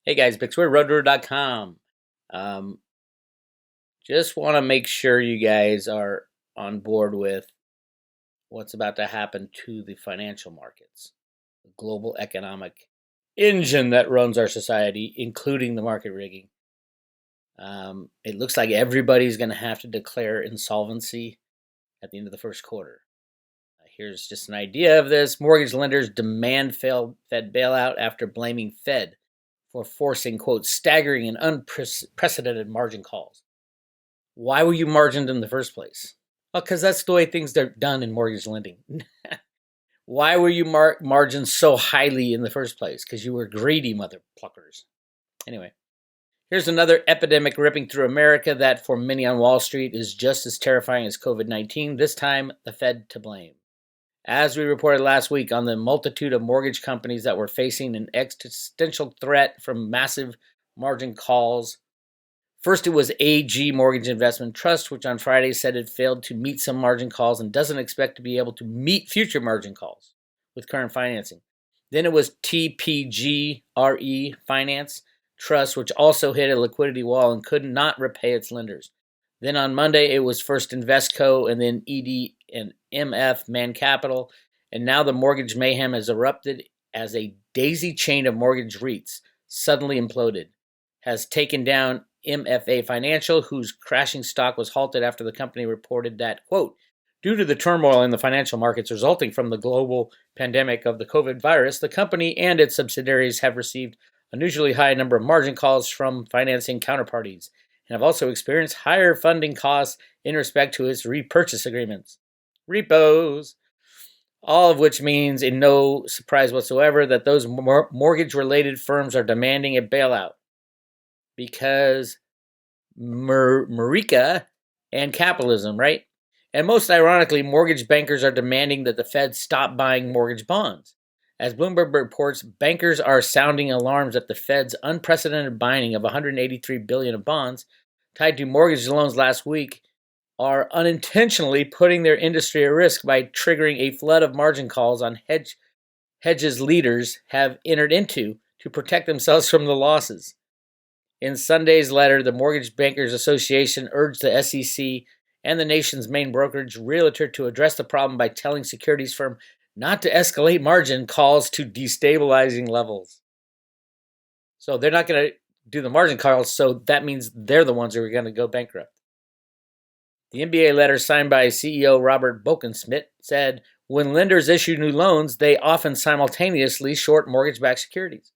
Hey guys, Bix Weir, roadrunner.com. Um, just want to make sure you guys are on board with what's about to happen to the financial markets, the global economic engine that runs our society, including the market rigging. It looks like everybody's going to have to declare insolvency at the end of the first quarter. Here's just an idea of this. Mortgage lenders demand Fed bailout after blaming Fed for forcing, quote, staggering and unprecedented margin calls. Why were you margined in the first place? Well, because that's the way things are done in mortgage lending. Why were you margined so highly in the first place? Because you were greedy mother pluckers. Anyway, here's another epidemic ripping through America that for many on Wall Street is just as terrifying as COVID-19, this time the Fed to blame. As we reported last week on the multitude of mortgage companies that were facing an existential threat from massive margin calls. First, it was AG Mortgage Investment Trust, which on Friday said it failed to meet some margin calls and doesn't expect to be able to meet future margin calls with current financing. Then it was TPGRE Finance Trust, which also hit a liquidity wall and could not repay its lenders. Then on Monday, it was first Investco and then ED and MF Man Capital, and now the mortgage mayhem has erupted as a daisy chain of mortgage REITs suddenly imploded, has taken down MFA Financial, whose crashing stock was halted after the company reported that, quote, due to the turmoil in the financial markets resulting from the global pandemic of the COVID virus, the company and its subsidiaries have received unusually high number of margin calls from financing counterparties and have also experienced higher funding costs in respect to its repurchase agreements. Repos. All of which means, in no surprise whatsoever, that those mortgage-related firms are demanding a bailout because Marika and capitalism, right? And most ironically, mortgage bankers are demanding that the Fed stop buying mortgage bonds. As Bloomberg reports, bankers are sounding alarms at the Fed's unprecedented buying of $183 billion of bonds tied to mortgage loans last week are unintentionally putting their industry at risk by triggering a flood of margin calls on hedges leaders have entered into to protect themselves from the losses. In Sunday's letter, the Mortgage Bankers Association urged the SEC and the nation's main brokerage realtor to address the problem by telling securities firms not to escalate margin calls to destabilizing levels. So they're not going to do the margin calls, so that means they're the ones who are going to go bankrupt. The NBA letter signed by CEO Robert Bokenschmidt said, when lenders issue new loans, they often simultaneously short mortgage-backed securities.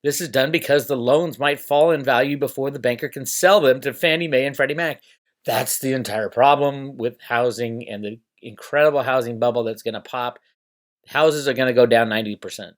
This is done because the loans might fall in value before the banker can sell them to Fannie Mae and Freddie Mac. That's the entire problem with housing and the incredible housing bubble that's going to pop. Houses are going to go down 90%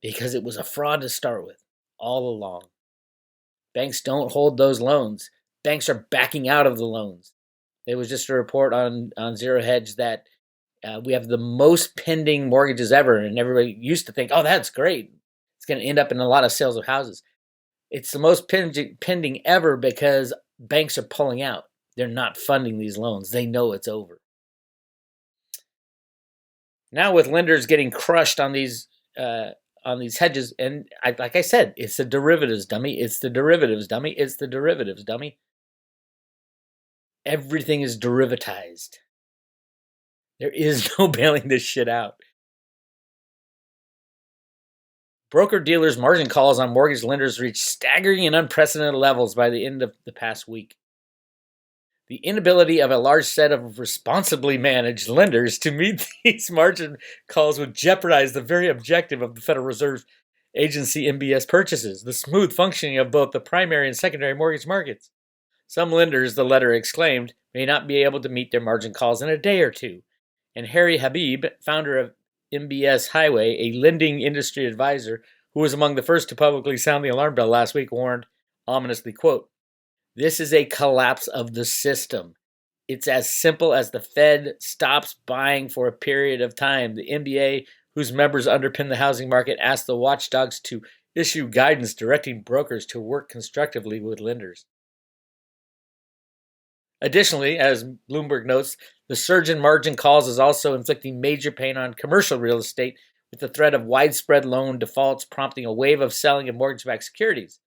because it was a fraud to start with all along. Banks don't hold those loans. Banks are backing out of the loans. There was just a report on Zero Hedge that we have the most pending mortgages ever, and everybody used to think, oh, that's great. It's going to end up in a lot of sales of houses. It's the most pending ever because banks are pulling out. They're not funding these loans. They know it's over. Now with lenders getting crushed on these hedges, and like I said, it's the derivatives, dummy. It's the derivatives, dummy. It's the derivatives, dummy. Everything is derivatized. There is no bailing this shit out. Broker-dealers' margin calls on mortgage lenders reached staggering and unprecedented levels by the end of the past week. The inability of a large set of responsibly managed lenders to meet these margin calls would jeopardize the very objective of the Federal Reserve Agency MBS purchases, the smooth functioning of both the primary and secondary mortgage markets. Some lenders, the letter exclaimed, may not be able to meet their margin calls in a day or two. And Harry Habib, founder of MBS Highway, a lending industry advisor who was among the first to publicly sound the alarm bell last week, warned ominously, quote, this is a collapse of the system. It's as simple as the Fed stops buying for a period of time. The NBA, whose members underpin the housing market, asked the watchdogs to issue guidance directing brokers to work constructively with lenders. Additionally, as Bloomberg notes, the surge in margin calls is also inflicting major pain on commercial real estate, with the threat of widespread loan defaults prompting a wave of selling of mortgage-backed securities.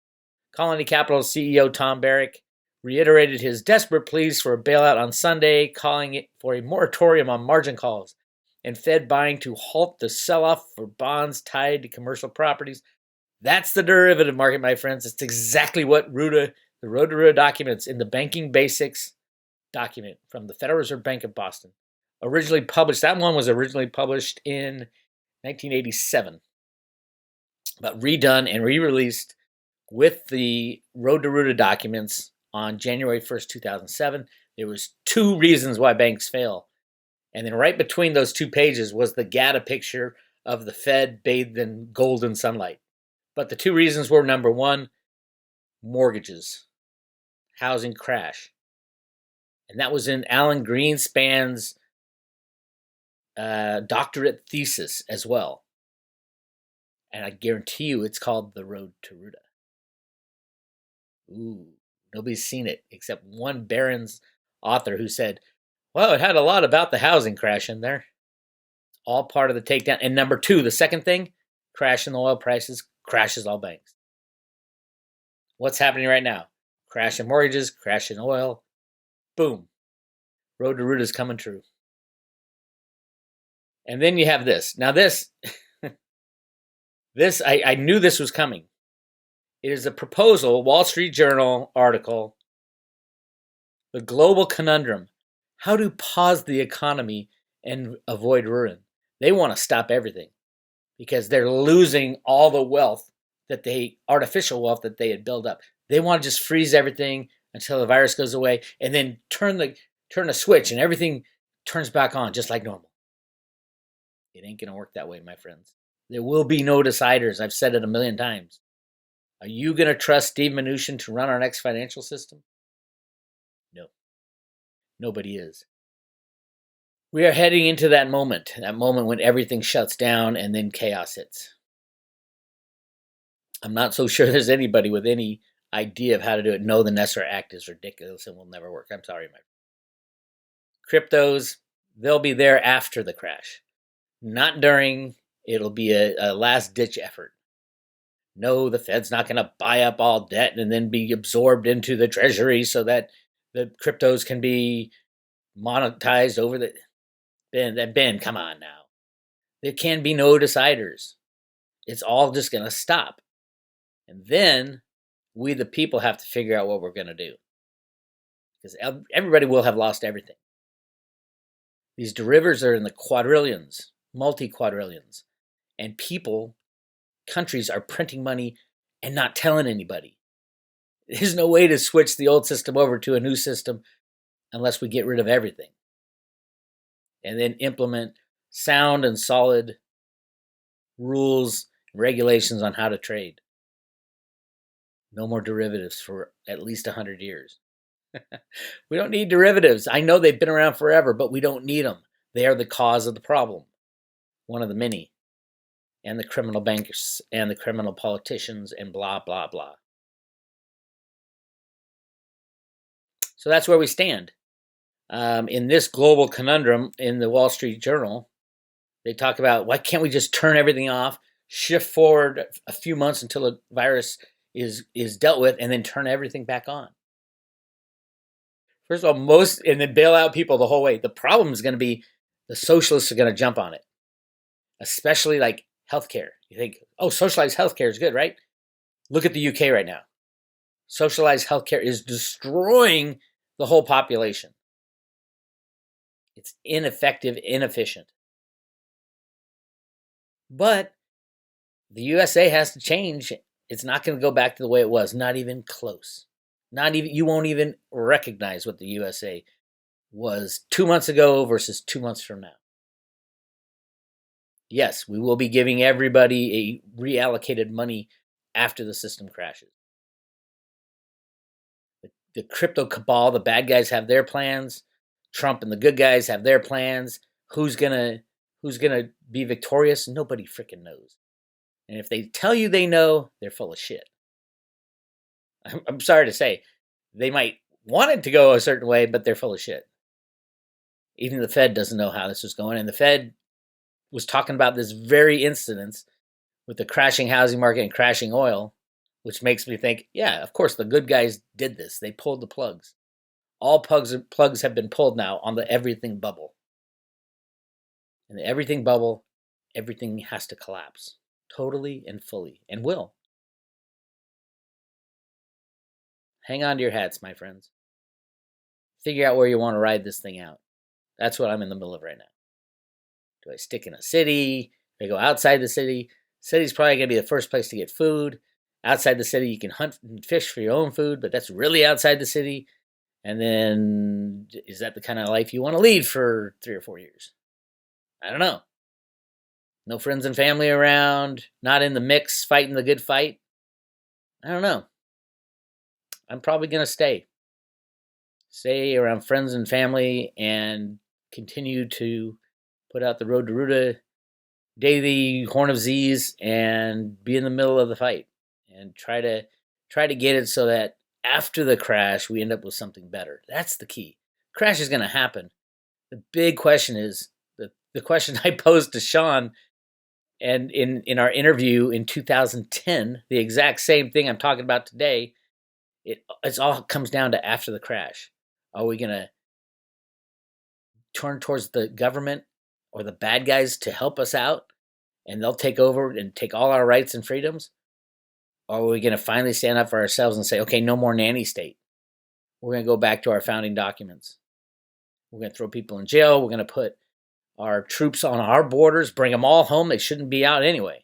Colony Capital CEO Tom Barrick reiterated his desperate pleas for a bailout on Sunday, calling it for a moratorium on margin calls and Fed buying to halt the sell-off for bonds tied to commercial properties. That's the derivative market, my friends. It's exactly what the Road to Ruda documents in the Banking Basics document from the Federal Reserve Bank of Boston. Originally published, that one was originally published in 1987, but redone and re-released with the Road to Ruda documents on January 1st, 2007. There was 2 reasons why banks fail. And then right between those 2 pages was the Gata picture of the Fed bathed in golden sunlight. But the 2 reasons were, number 1, mortgages, housing crash. And that was in Alan Greenspan's doctorate thesis as well. And I guarantee you it's called The Road to Ruda. Ooh, nobody's seen it except one Barron's author who said, well, it had a lot about the housing crash in there. All part of the takedown. And number 2, the second thing, crash in the oil prices, crashes all banks. What's happening right now? Crash in mortgages, crash in oil. Boom. Road to Ruda is coming true. And then you have this. Now this, I knew this was coming. It is a proposal, Wall Street Journal article, The Global Conundrum, How to Pause the Economy and Avoid Ruin. They want to stop everything because they're losing all the wealth artificial wealth that they had built up. They want to just freeze everything until the virus goes away and then turn the switch and everything turns back on just like normal. It ain't going to work that way, my friends. There will be no deciders. I've said it a million times. Are you going to trust Steve Mnuchin to run our next financial system? No. Nobody is. We are heading into that moment when everything shuts down and then chaos hits. I'm not so sure there's anybody with any idea of how to do it. No, the Nesser Act is ridiculous and will never work. I'm sorry, my cryptos, they'll be there after the crash. Not during. It'll be a last-ditch effort. No, the Fed's not going to buy up all debt and then be absorbed into the treasury so that the cryptos can be monetized over the... Ben, come on now. There can be no deciders. It's all just going to stop. And then we, the people, have to figure out what we're going to do. Because everybody will have lost everything. These derivatives are in the quadrillions, multi-quadrillions. And countries are printing money and not telling anybody. There's no way to switch the old system over to a new system unless we get rid of everything. And then implement sound and solid rules, regulations on how to trade. No more derivatives for at least 100 years. We don't need derivatives. I know they've been around forever, but we don't need them. They are the cause of the problem. One of the many. And the criminal bankers and the criminal politicians and blah, blah, blah. So that's where we stand. In this global conundrum in the Wall Street Journal, they talk about why can't we just turn everything off, shift forward a few months until the virus is dealt with, and then turn everything back on. First of all, and then bail out people the whole way. The problem is going to be the socialists are going to jump on it, especially like healthcare. You think, oh, socialized healthcare is good, right? Look at the UK right now. Socialized healthcare is destroying the whole population. It's ineffective, inefficient. But the USA has to change. It's not going to go back to the way it was. Not even close. You won't even recognize what the USA was 2 months ago versus 2 months from now. Yes, we will be giving everybody a reallocated money after the system crashes. The crypto cabal, the bad guys have their plans. Trump and the good guys have their plans. Who's gonna be victorious? Nobody freaking knows. And if they tell you they know, they're full of shit. I'm sorry to say, they might want it to go a certain way, but they're full of shit. Even the Fed doesn't know how this is going, and the Fed was talking about this very incident with the crashing housing market and crashing oil which makes me think, yeah, of course the good guys did this. They pulled the plugs. All plugs have been pulled now on the everything bubble. In the everything bubble, everything has to collapse totally and fully, and will. Hang on to your hats, my friends. Figure out where you want to ride this thing out. That's what I'm in the middle of right now. Do I stick in a city? Do I go outside the city? City's probably going to be the first place to get food. Outside the city, you can hunt and fish for your own food, but that's really outside the city. And then, is that the kind of life you want to lead for 3 or 4 years? I don't know. No friends and family around, not in the mix, fighting the good fight. I don't know. I'm probably going to stay around friends and family and continue to put out the Road to Ruta daily Horn of Z's and be in the middle of the fight and try to get it so that after the crash we end up with something better. That's the key. Crash is going to happen. The big question is the question I posed to Sean and in our interview in 2010, the exact same thing I'm talking about today. It's all comes down to after the crash. Are we going to turn towards the government or the bad guys to help us out and they'll take over and take all our rights and freedoms? Or are we going to finally stand up for ourselves and say, okay, no more nanny state. We're going to go back to our founding documents. We're going to throw people in jail. We're going to put our troops on our borders, bring them all home. They shouldn't be out anyway.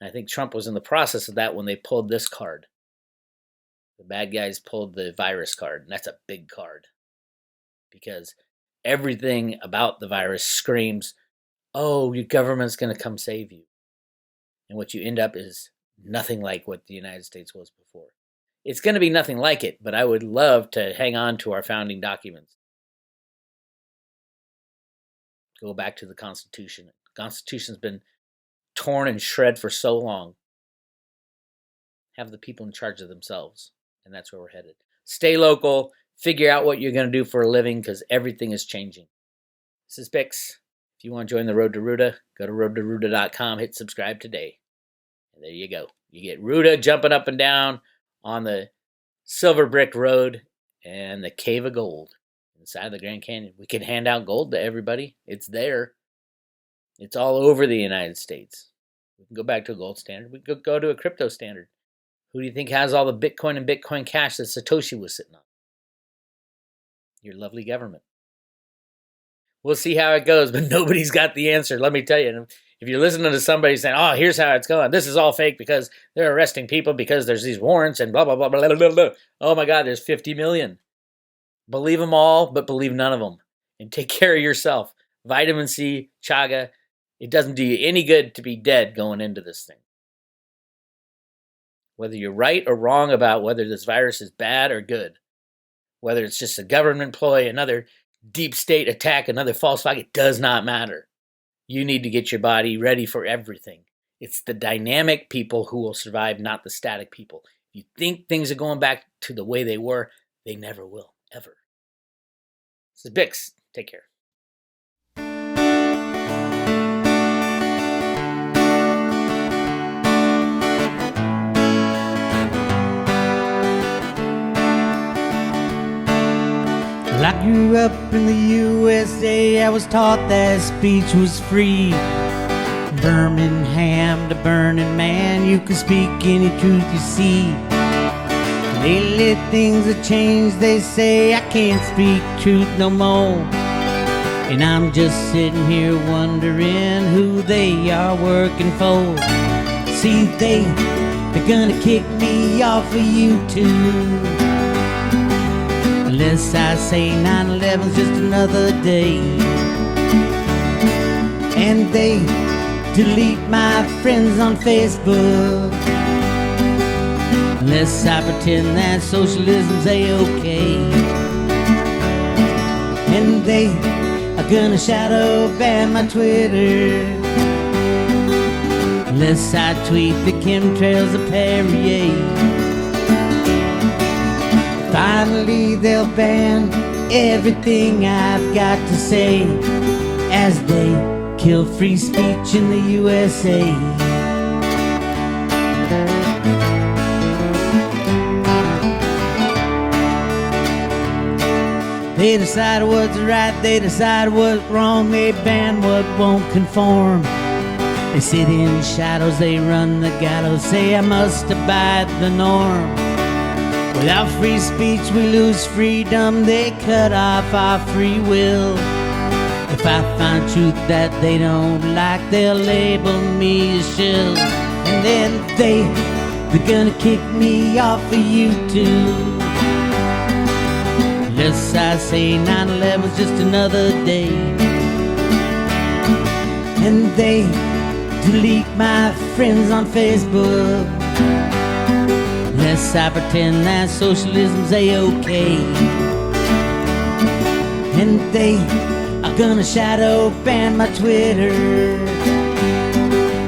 And I think Trump was in the process of that when they pulled this card. The bad guys pulled the virus card, and that's a big card. Because everything about the virus screams, oh, your government's going to come save you. And what you end up is nothing like what the United States was before. It's going to be nothing like it, but I would love to hang on to our founding documents. Go back to the Constitution. The Constitution's been torn and shred for so long. Have the people in charge of themselves. And that's where we're headed. Stay local. Figure out what you're going to do for a living because everything is changing. This is Bix. If you want to join the Road to Ruta, go to roadtoruta.com. Hit subscribe today. And there you go. You get Ruta jumping up and down on the silver brick road and the cave of gold inside of the Grand Canyon. We can hand out gold to everybody. It's there. It's all over the United States. We can go back to a gold standard. We can go to a crypto standard. Who do you think has all the Bitcoin and Bitcoin Cash that Satoshi was sitting on? Your lovely government. We'll see how it goes, but nobody's got the answer. Let me tell you, if you're listening to somebody saying, oh, here's how it's going. This is all fake because they're arresting people because there's these warrants and blah, blah, blah, blah, blah, blah. Oh, my God, there's 50 million. Believe them all, but believe none of them. And take care of yourself. Vitamin C, chaga. It doesn't do you any good to be dead going into this thing. Whether you're right or wrong about whether this virus is bad or good, whether it's just a government ploy, another deep state attack, another false flag, it does not matter. You need to get your body ready for everything. It's the dynamic people who will survive, not the static people. If you think things are going back to the way they were, they never will, ever. This is Bix. Take care. Well, I grew up in the USA. I was taught that speech was free. Birmingham to Burning Man, you can speak any truth you see. Lately things have changed, they say I can't speak truth no more. And I'm just sitting here wondering who they are working for. See, they're gonna kick me off of YouTube. Unless I say 9/11's just another day. And they delete my friends on Facebook. Unless I pretend that socialism's A-okay. And they are gonna shadow ban my Twitter. Unless I tweet the chemtrails of Perrier. Finally they'll ban everything I've got to say as they kill free speech in the USA. They decide what's right, they decide what's wrong, they ban what won't conform. They sit in shadows, they run the gallows, say I must abide the norm. Without free speech we lose freedom, they cut off our free will. If I find truth that they don't like, they'll label me a shill. And then they're gonna kick me off of YouTube. Unless I say 9/11's just another day. And they delete my friends on Facebook. Unless I pretend that socialism's a-okay. And they are gonna shadow ban my Twitter.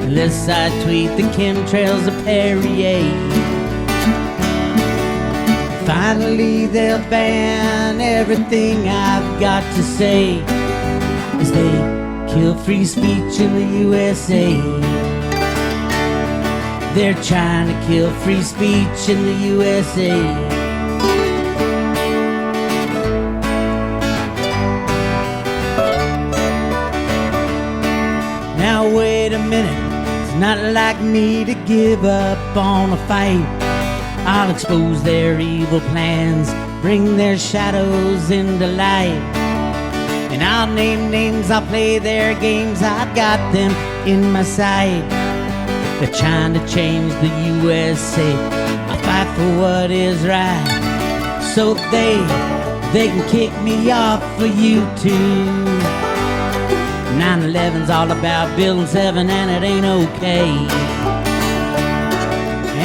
Unless I tweet the chemtrails of Perrier. Finally they'll ban everything I've got to say, as they kill free speech in the USA. They're trying to kill free speech in the USA. Now wait a minute, it's not like me to give up on a fight. I'll expose their evil plans, bring their shadows into light. And I'll name names, I'll play their games, I've got them in my sight. They're trying to change the USA, I'll fight for what is right. So they can kick me off of YouTube. 9/11's all about building 7 and it ain't okay.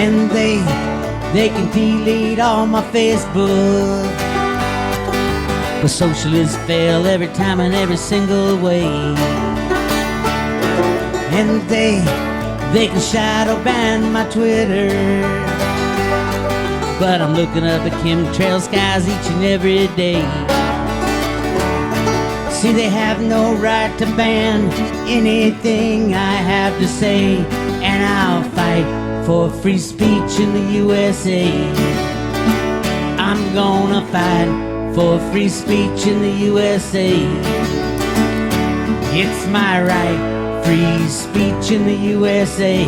And they can delete all my Facebook. But socialists fail every time in every single way. And they can shadow ban my Twitter. But I'm looking up at chemtrail skies each and every day. See, they have no right to ban anything I have to say. And I'll fight for free speech in the USA. I'm gonna fight for free speech in the USA. It's my right, free speech in the USA.